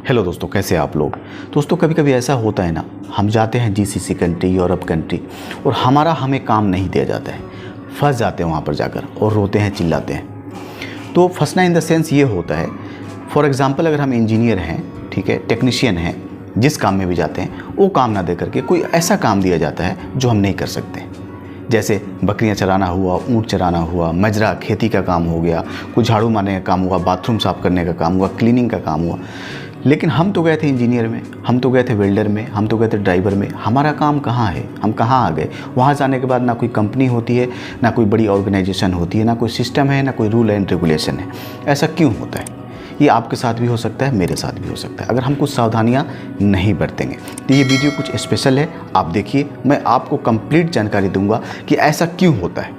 Hello दोस्तों, कैसे हैं आप लोग। दोस्तों कभी कभी ऐसा होता है ना, हम जाते हैं जीसीसी कंट्री, यूरोप कंट्री, और हमें काम नहीं दिया जाता है। फंस जाते हैं वहाँ पर जाकर और रोते हैं, चिल्लाते हैं। तो फंसना इन द सेंस ये होता है, फॉर एग्ज़ाम्पल अगर हम इंजीनियर हैं, ठीक है, टेक्नीशियन हैं, जिस काम में भी जाते हैं वो काम ना दे करके कोई ऐसा काम दिया जाता है जो हम नहीं कर सकते। जैसे बकरियां चराना हुआ, ऊँट चराना हुआ, मजरा खेती का काम हो गया, कुछ झाड़ू मारने का काम हुआ, बाथरूम साफ़ करने का काम हुआ, क्लीनिंग का काम हुआ। लेकिन हम तो गए थे इंजीनियर में, हम तो गए थे वेल्डर में, हम तो गए थे ड्राइवर में। हमारा काम कहाँ है, हम कहाँ आ गए। वहाँ जाने के बाद ना कोई कंपनी होती है, ना कोई बड़ी ऑर्गेनाइजेशन होती है, ना कोई सिस्टम है, ना कोई रूल एंड रेगुलेशन है। ऐसा क्यों होता है? ये आपके साथ भी हो सकता है, मेरे साथ भी हो सकता है, अगर हम कुछ सावधानियां नहीं बरतेंगे। तो ये वीडियो कुछ स्पेशल है, आप देखिए। मैं आपको कंप्लीट जानकारी दूंगा कि ऐसा क्यों होता है।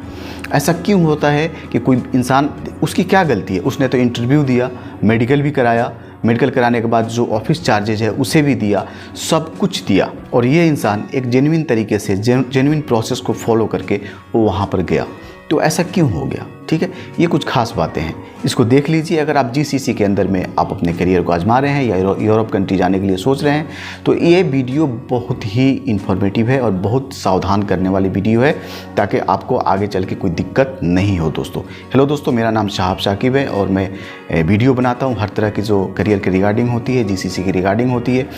ऐसा क्यों होता है कि कोई इंसान, उसकी क्या गलती है। उसने तो इंटरव्यू दिया, मेडिकल भी कराया, मेडिकल कराने के बाद जो ऑफिस चार्जेज है उसे भी दिया, सब कुछ दिया, और ये इंसान एक जेन्युइन तरीके से, जेन्युइन प्रोसेस को फॉलो करके वो वहाँ पर गया। तो ऐसा क्यों हो गया, ठीक है। ये कुछ खास बातें हैं, इसको देख लीजिए। अगर आप जीसीसी के अंदर में आप अपने करियर को आजमा रहे हैं या यूरोप कंट्री जाने के लिए सोच रहे हैं, तो ये वीडियो बहुत ही इन्फॉर्मेटिव है और बहुत सावधान करने वाली वीडियो है, ताकि आपको आगे चल के कोई दिक्कत नहीं हो। दोस्तों हेलो दोस्तों, मेरा नाम शाहाब शाकिब है और मैं वीडियो बनाता हूँ। हर तरह की जो करियर की रिगार्डिंग होती है, जीसीसी की रिगार्डिंग होती है,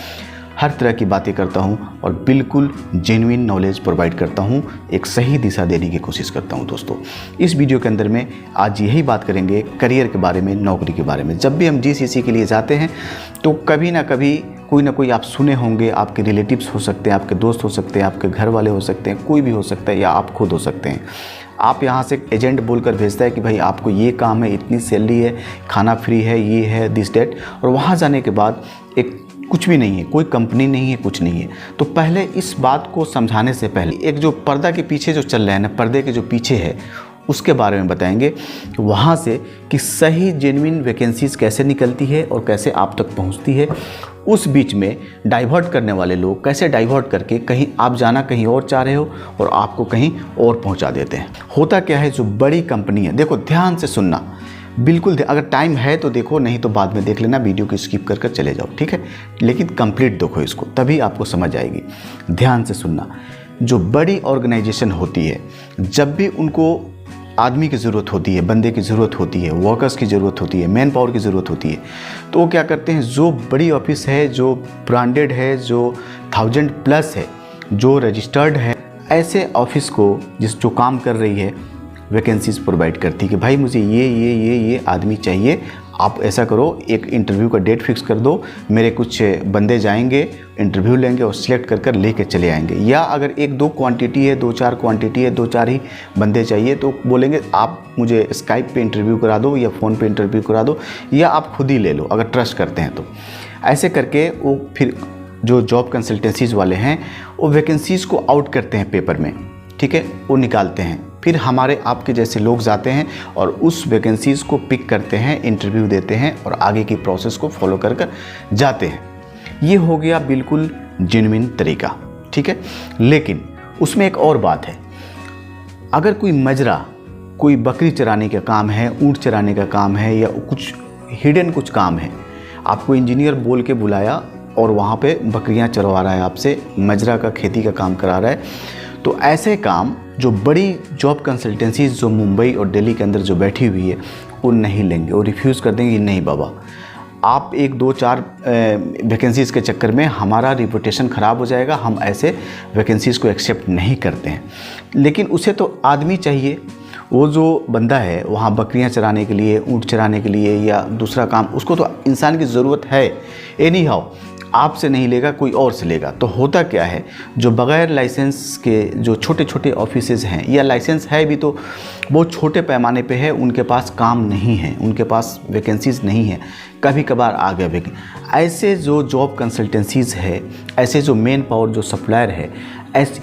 हर तरह की बातें करता हूं और बिल्कुल जेन्युइन नॉलेज प्रोवाइड करता हूं, एक सही दिशा देने की कोशिश करता हूं। दोस्तों इस वीडियो के अंदर में आज यही बात करेंगे करियर के बारे में, नौकरी के बारे में। जब भी हम जीसीसी के लिए जाते हैं तो कभी ना कभी कोई ना कोई आप सुने होंगे, आपके रिलेटिव्स हो सकते हैं, आपके दोस्त हो सकते हैं, आपके घर वाले हो सकते हैं, कोई भी हो सकता है, या आप खुद हो सकते हैं। आप यहाँ से एजेंट बोलकर भेजता है कि भाई आपको ये काम है, इतनी सैलरी है, खाना फ्री है, ये है, दिस डेट, और वहाँ जाने के बाद एक कुछ भी नहीं है, कोई कंपनी नहीं है, कुछ नहीं है। तो पहले इस बात को समझाने से पहले एक जो पर्दा के पीछे जो चल रहा है ना, पर्दे के जो पीछे है, उसके बारे में बताएंगे। वहाँ से कि सही जेन्युइन वैकेंसीज कैसे निकलती है और कैसे आप तक पहुँचती है। उस बीच में डाइवर्ट करने वाले लोग कैसे डाइवर्ट करके कहीं आप जाना कहीं और चाह रहे हो और आपको कहीं और पहुँचा देते हैं। होता क्या है, जो बड़ी कंपनी है, देखो ध्यान से सुनना, बिल्कुल अगर टाइम है तो देखो, नहीं तो बाद में देख लेना, वीडियो को स्किप कर चले जाओ, ठीक है। लेकिन कंप्लीट देखो इसको, तभी आपको समझ आएगी। ध्यान से सुनना। जो बड़ी ऑर्गेनाइजेशन होती है, जब भी उनको आदमी की ज़रूरत होती है, बंदे की ज़रूरत होती है, वर्कर्स की ज़रूरत होती है, मैन पावर की ज़रूरत होती है, तो वो क्या करते हैं, जो बड़ी ऑफिस है, जो ब्रांडेड है, जो 1000+ है, जो रजिस्टर्ड है, ऐसे ऑफिस को जो काम कर रही है, वैकेंसीज प्रोवाइड करती है कि भाई मुझे ये आदमी चाहिए। आप ऐसा करो, एक इंटरव्यू का डेट फिक्स कर दो, मेरे कुछ बंदे जाएंगे, इंटरव्यू लेंगे और सिलेक्ट कर लेके चले आएंगे। या अगर 1-2 क्वांटिटी है, 2-4 क्वांटिटी है, 2-4 ही बंदे चाहिए, तो बोलेंगे आप मुझे स्काइप पे इंटरव्यू करा दो या फ़ोन पे इंटरव्यू करा दो, या आप खुद ही ले लो अगर ट्रस्ट करते हैं तो। ऐसे करके वो फिर जो जॉब कंसल्टेंसीज़ वाले हैं वो वैकेंसीज़ को आउट करते हैं पेपर में, ठीक है, वो निकालते हैं। फिर हमारे आपके जैसे लोग जाते हैं और उस वैकेंसीज़ को पिक करते हैं, इंटरव्यू देते हैं और आगे की प्रोसेस को फॉलो कर जाते हैं। ये हो गया बिल्कुल जेन्युइन तरीका, ठीक है। लेकिन उसमें एक और बात है, अगर कोई मजरा, कोई बकरी चराने का काम है, ऊँट चराने का काम है, या कुछ हिडन कुछ काम है, आपको इंजीनियर बोल के बुलाया और वहाँ पे बकरियाँ चरवा रहा है, आपसे मजरा का खेती का काम करा रहा है, तो ऐसे काम जो बड़ी जॉब कंसल्टेंसीज जो मुंबई और दिल्ली के अंदर जो बैठी हुई है, वो नहीं लेंगे, वो रिफ्यूज़ कर देंगे। नहीं बाबा, आप 1-2-4 वैकेंसीज़ के चक्कर में हमारा रिपुटेशन ख़राब हो जाएगा, हम ऐसे वैकेंसीज़ को एक्सेप्ट नहीं करते हैं। लेकिन उसे तो आदमी चाहिए, वो जो बंदा है वहाँ बकरियाँ चराने के लिए, ऊँट चराने के लिए या दूसरा काम, उसको तो इंसान की ज़रूरत है। एनी हाउ आपसे नहीं लेगा, कोई और से लेगा। तो होता क्या है, जो बग़ैर लाइसेंस के जो छोटे छोटे ऑफिसेज़ हैं, या लाइसेंस है भी तो बहुत छोटे पैमाने पे है, उनके पास काम नहीं है, उनके पास वैकेंसीज़ नहीं है, कभी कभार आ गया ऐसे जो जॉब कंसल्टेंसीज़ है, ऐसे जो मेन पावर जो सप्लायर है,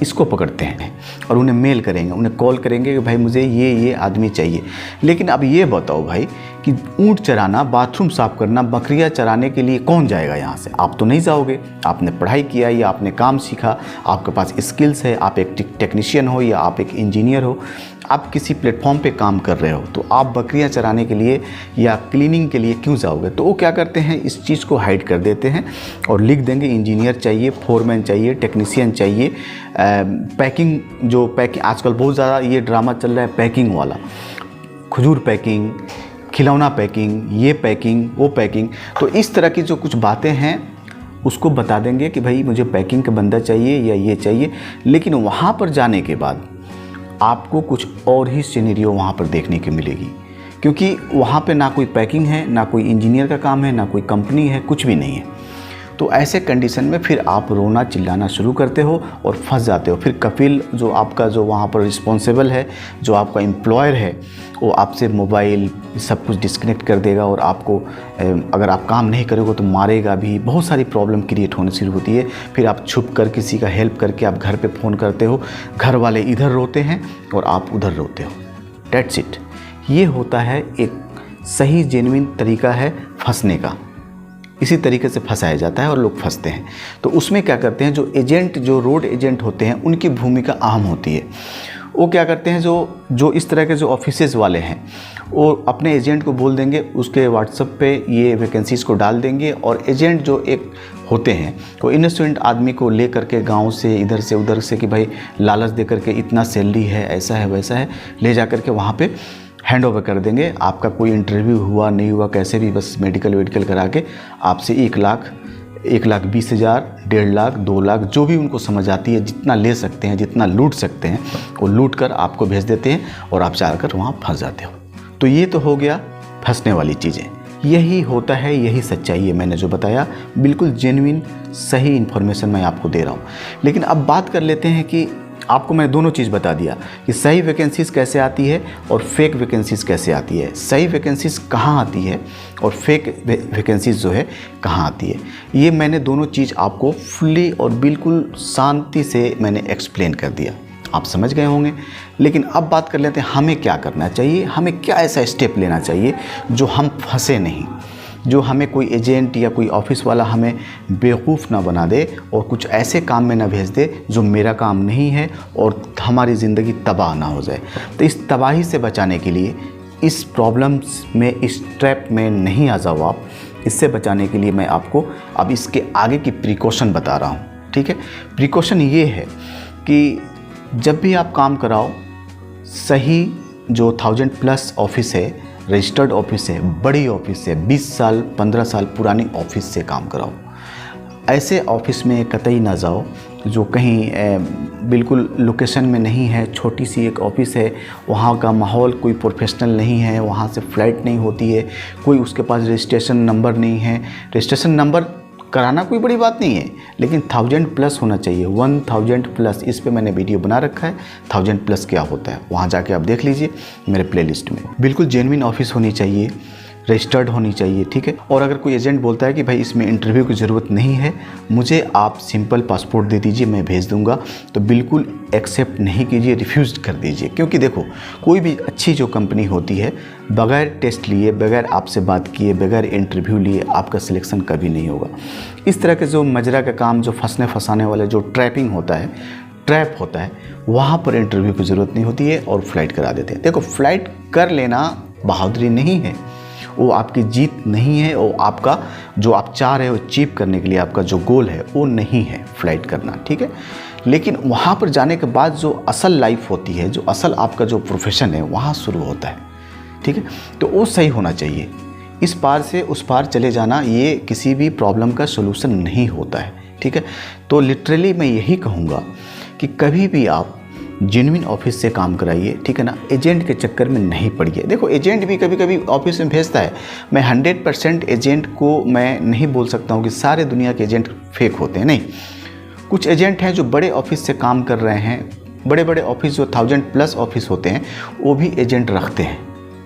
इसको पकड़ते हैं और उन्हें मेल करेंगे, उन्हें कॉल करेंगे कि भाई मुझे ये आदमी चाहिए। लेकिन अब ये बताओ भाई कि ऊँट चराना, बाथरूम साफ करना, बकरियां चराने के लिए कौन जाएगा यहाँ से? आप तो नहीं जाओगे। आपने पढ़ाई किया या आपने काम सीखा, आपके पास स्किल्स है, आप एक टेक्नीशियन हो या आप एक इंजीनियर हो, आप किसी प्लेटफॉर्म पे काम कर रहे हो, तो आप बकरियां चराने के लिए या क्लीनिंग के लिए क्यों जाओगे? तो वो क्या करते हैं, इस चीज़ को हाइड कर देते हैं और लिख देंगे इंजीनियर चाहिए, फोरमैन चाहिए, टेक्नीशियन चाहिए, पैकिंग आजकल बहुत ज़्यादा ये ड्रामा चल रहा है पैकिंग वाला, खजूर पैकिंग, खिलौना पैकिंग, ये पैकिंग, वो पैकिंग। तो इस तरह की जो कुछ बातें हैं उसको बता देंगे कि भाई मुझे पैकिंग का बंदा चाहिए या ये चाहिए। लेकिन वहाँ पर जाने के बाद आपको कुछ और ही सिनेरियो वहाँ पर देखने की मिलेगी, क्योंकि वहाँ पे ना कोई पैकिंग है, ना कोई इंजीनियर का काम है, ना कोई कंपनी है, कुछ भी नहीं है। तो ऐसे कंडीशन में फिर आप रोना चिल्लाना शुरू करते हो और फंस जाते हो। फिर कपिल जो आपका जो वहाँ पर रिस्पॉन्सिबल है, जो आपका एम्प्लॉयर है, वो आपसे मोबाइल सब कुछ डिस्कनेक्ट कर देगा और आपको अगर आप काम नहीं करोगे तो मारेगा भी। बहुत सारी प्रॉब्लम क्रिएट होनी शुरू होती है। फिर आप छुप कर किसी का हेल्प करके आप घर पे फ़ोन करते हो, घर वाले इधर रोते हैं और आप उधर रोते हो। That's it. ये होता है एक सही जेन्युइन तरीका है फंसने का। इसी तरीके से फंसाया जाता है और लोग फंसते हैं। तो उसमें क्या करते हैं, जो एजेंट, जो रोड एजेंट होते हैं, उनकी भूमिका अहम होती है। वो क्या करते हैं, जो इस तरह के जो ऑफिसेज़ वाले हैं, वो अपने एजेंट को बोल देंगे, उसके व्हाट्सएप पे ये वैकेंसीज़ को डाल देंगे और एजेंट जो एक होते हैं वो इनोसेंट आदमी को ले करके गाँव से इधर से उधर से कि भाई लालच दे करके इतना सैलरी है, ऐसा है, वैसा है, ले जा करके वहाँ पे हैंड ओवर कर देंगे। आपका कोई इंटरव्यू हुआ नहीं हुआ, कैसे भी बस मेडिकल करा के आपसे 1,20,000, 1.5 लाख, 2 लाख, जो भी उनको समझ आती है, जितना ले सकते हैं, जितना लूट सकते हैं, वो लूट कर आपको भेज देते हैं और आप जाकर वहाँ फंस जाते हो। तो ये तो हो गया फंसने वाली चीज़ें। यही होता है, यही सच्चाई है। मैंने जो बताया बिल्कुल जेन्युइन सही इन्फॉर्मेशन मैं आपको दे रहा हूँ। लेकिन अब बात कर लेते हैं कि आपको मैं दोनों चीज़ बता दिया कि सही वैकेंसीज़ कैसे आती है और फेक वैकेंसीज़ कैसे आती है। सही वैकेंसीज़ कहाँ आती है और फेक वैकेंसीज़ जो है कहाँ आती है, ये मैंने दोनों चीज़ आपको फुल्ली और बिल्कुल शांति से मैंने एक्सप्लेन कर दिया। आप समझ गए होंगे। लेकिन अब बात कर लेते हैं हमें क्या करना चाहिए, हमें क्या ऐसा स्टेप लेना चाहिए जो हम फंसे नहीं, जो हमें कोई एजेंट या कोई ऑफिस वाला हमें बेवकूफ़ ना बना दे और कुछ ऐसे काम में ना भेज दे जो मेरा काम नहीं है और हमारी ज़िंदगी तबाह ना हो जाए। तो इस तबाही से बचाने के लिए, इस प्रॉब्लम्स में, इस ट्रैप में नहीं आ जाओ आप। इससे बचाने के लिए मैं आपको अब इसके आगे की प्रिकॉशन बता रहा हूँ। ठीक है, प्रिकॉशन ये है कि जब भी आप काम कराओ, सही जो 1000+ ऑफिस है, रजिस्टर्ड ऑफिस है, बड़ी ऑफिस है, 20 साल 15 साल पुरानी ऑफिस से काम कराओ। ऐसे ऑफिस में कतई ना जाओ जो कहीं बिल्कुल लोकेशन में नहीं है, छोटी सी एक ऑफिस है, वहाँ का माहौल कोई प्रोफेशनल नहीं है, वहाँ से फ़्लाइट नहीं होती है, कोई उसके पास रजिस्ट्रेशन नंबर नहीं है। रजिस्ट्रेशन नंबर कराना कोई बड़ी बात नहीं है, लेकिन 1000+ होना चाहिए, 1000+। इस पे मैंने वीडियो बना रखा है 1000+ क्या होता है, वहाँ जाके आप देख लीजिए मेरे प्लेलिस्ट में। बिल्कुल जेन्युइन ऑफिस होनी चाहिए, रजिस्टर्ड होनी चाहिए। ठीक है, और अगर कोई एजेंट बोलता है कि भाई इसमें इंटरव्यू की ज़रूरत नहीं है, मुझे आप सिंपल पासपोर्ट दे दीजिए, मैं भेज दूंगा, तो बिल्कुल एक्सेप्ट नहीं कीजिए, रिफ्यूज़ कर दीजिए। क्योंकि देखो, कोई भी अच्छी जो कंपनी होती है, बगैर टेस्ट लिए, बगैर आपसे बात किए, बगैर इंटरव्यू लिए आपका सिलेक्शन कभी नहीं होगा। इस तरह के जो मजरा का काम, जो फंसने फंसाने वाले जो ट्रैपिंग होता है, ट्रैप होता है, वहाँ पर इंटरव्यू की ज़रूरत नहीं होती है और फ़्लाइट करा देते हैं। देखो, फ़्लाइट कर लेना बहादुरी नहीं है, वो आपकी जीत नहीं है, वो आपका जो आप चाह रहे हो अचीव करने के लिए, आपका जो गोल है वो नहीं है फ़्लाइट करना। ठीक है, लेकिन वहाँ पर जाने के बाद जो असल लाइफ होती है, जो असल आपका जो प्रोफेशन है, वहाँ शुरू होता है। ठीक है, तो वो सही होना चाहिए। इस पार से उस पार चले जाना ये किसी भी प्रॉब्लम का सोल्यूशन नहीं होता है। ठीक है, तो लिटरली मैं यही कहूँगा कि कभी भी आप जेन्युइन ऑफिस से काम कराइए। ठीक है ना, एजेंट के चक्कर में नहीं पड़िए। देखो, एजेंट भी कभी कभी ऑफिस में भेजता है। मैं 100% एजेंट को मैं नहीं बोल सकता हूँ कि सारे दुनिया के एजेंट फेक होते हैं, नहीं। कुछ एजेंट हैं जो बड़े ऑफिस से काम कर रहे हैं, बड़े बड़े ऑफिस जो 1000+ ऑफिस होते हैं, वो भी एजेंट रखते हैं।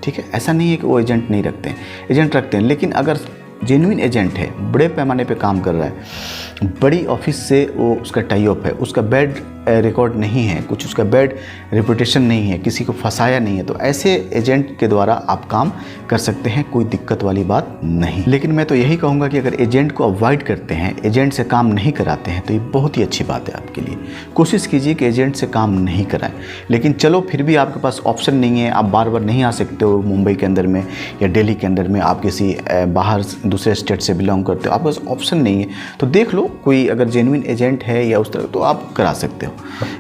ठीक है, ऐसा नहीं है कि वो एजेंट नहीं रखते हैं, एजेंट रखते हैं। लेकिन अगर जेन्युइन एजेंट है, बड़े पैमाने पे काम कर रहा है, बड़ी ऑफिस से वो उसका टाई अप है, उसका बेड रिकॉर्ड नहीं है, कुछ उसका बैड रेपुटेशन नहीं है, किसी को फंसाया नहीं है, तो ऐसे एजेंट के द्वारा आप काम कर सकते हैं, कोई दिक्कत वाली बात नहीं। लेकिन मैं तो यही कहूँगा कि अगर एजेंट को अवॉइड करते हैं, एजेंट से काम नहीं कराते हैं, तो ये बहुत ही अच्छी बात है आपके लिए। कोशिश कीजिए कि एजेंट से काम नहीं कराएं। लेकिन चलो फिर भी आपके पास ऑप्शन नहीं है, आप बार बार नहीं आ सकते हो मुंबई के अंदर में या दिल्ली के अंदर में, आप किसी बाहर दूसरे स्टेट से बिलोंग करते हो, आपके पास ऑप्शन नहीं है, तो देख लो कोई अगर जेन्युइन एजेंट है या उस तरह, तो आप करा सकते हो।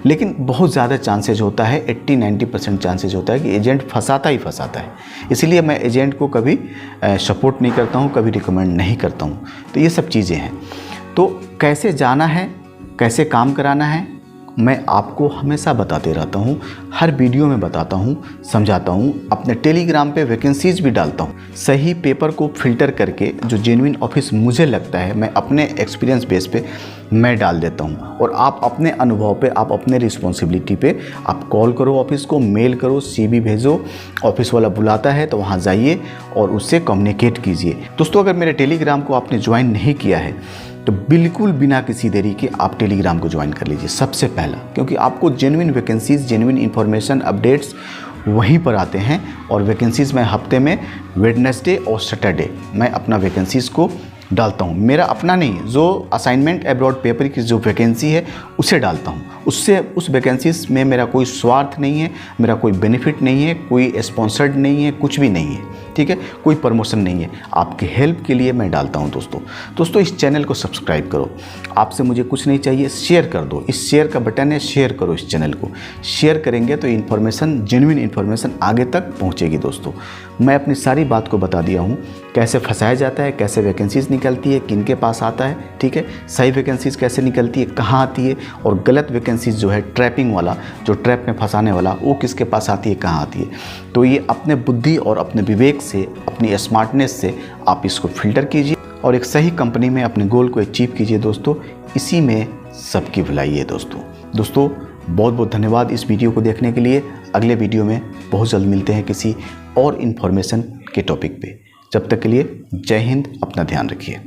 लेकिन बहुत ज़्यादा चांसेज होता है, 80-90% चांसेज होता है कि एजेंट फंसाता ही फंसाता है। इसीलिए मैं एजेंट को कभी सपोर्ट नहीं करता हूँ, कभी रिकमेंड नहीं करता हूँ। तो ये सब चीज़ें हैं। तो कैसे जाना है, कैसे काम कराना है, मैं आपको हमेशा बताते रहता हूँ, हर वीडियो में बताता हूँ, समझाता हूँ। अपने टेलीग्राम पे वैकेंसीज भी डालता हूँ, सही पेपर को फिल्टर करके जो जेन्युइन ऑफिस मुझे लगता है, मैं अपने एक्सपीरियंस बेस पे मैं डाल देता हूँ। और आप अपने अनुभव पे, आप अपने रिस्पॉन्सिबिलिटी पे आप कॉल करो ऑफिस को, मेल करो, CV भेजो, ऑफिस वाला बुलाता है तो वहाँ जाइए और उससे कम्युनिकेट कीजिए। दोस्तों, अगर मेरे टेलीग्राम को आपने ज्वाइन नहीं किया है तो बिल्कुल बिना किसी देरी के आप टेलीग्राम को ज्वाइन कर लीजिए सबसे पहला, क्योंकि आपको genuine vacancies, genuine information, updates वहीं पर आते हैं। और वैकेंसीज़ मैं हफ्ते में वेडनेसडे और सैटरडे मैं अपना वैकेंसीज़ को डालता हूँ। मेरा अपना नहीं, जो असाइनमेंट अब्रॉड पेपर की जो वैकेंसी है उसे डालता हूँ। उससे उस वैकेंसीज में मेरा कोई स्वार्थ नहीं है, मेरा कोई बेनिफिट नहीं है, कोई स्पॉन्सर्ड नहीं है, कुछ भी नहीं है, ठीक है, कोई प्रमोशन नहीं है, आपके हेल्प के लिए मैं डालता हूँ। दोस्तों इस चैनल को सब्सक्राइब करो, आपसे मुझे कुछ नहीं चाहिए, शेयर कर दो, इस शेयर का बटन है, शेयर करो इस चैनल को। शेयर करेंगे तो इन्फॉर्मेशन, जेन्युइन इन्फॉर्मेशन आगे तक पहुँचेगी। दोस्तों मैं अपनी सारी बात को बता दिया हूँ, कैसे फंसाया जाता है, कैसे वैकेंसीज निकलती है, किन के पास आता है, ठीक है, सही वैकेंसीज कैसे निकलती है, कहाँ आती है, और गलत वैकेंसीज जो है ट्रैपिंग वाला, जो ट्रैप में फंसाने वाला, वो किसके पास आती है, कहाँ आती है। तो ये अपने बुद्धि और अपने विवेक से, अपनी स्मार्टनेस से आप इसको फिल्टर कीजिए और एक सही कंपनी में अपने गोल को अचीव कीजिए। दोस्तों इसी में सबकी भलाई है। दोस्तों बहुत बहुत धन्यवाद इस वीडियो को देखने के लिए। अगले वीडियो में बहुत जल्द मिलते हैं किसी और इन्फॉर्मेशन के टॉपिक पे। जब तक के लिए जय हिंद, अपना ध्यान रखिए।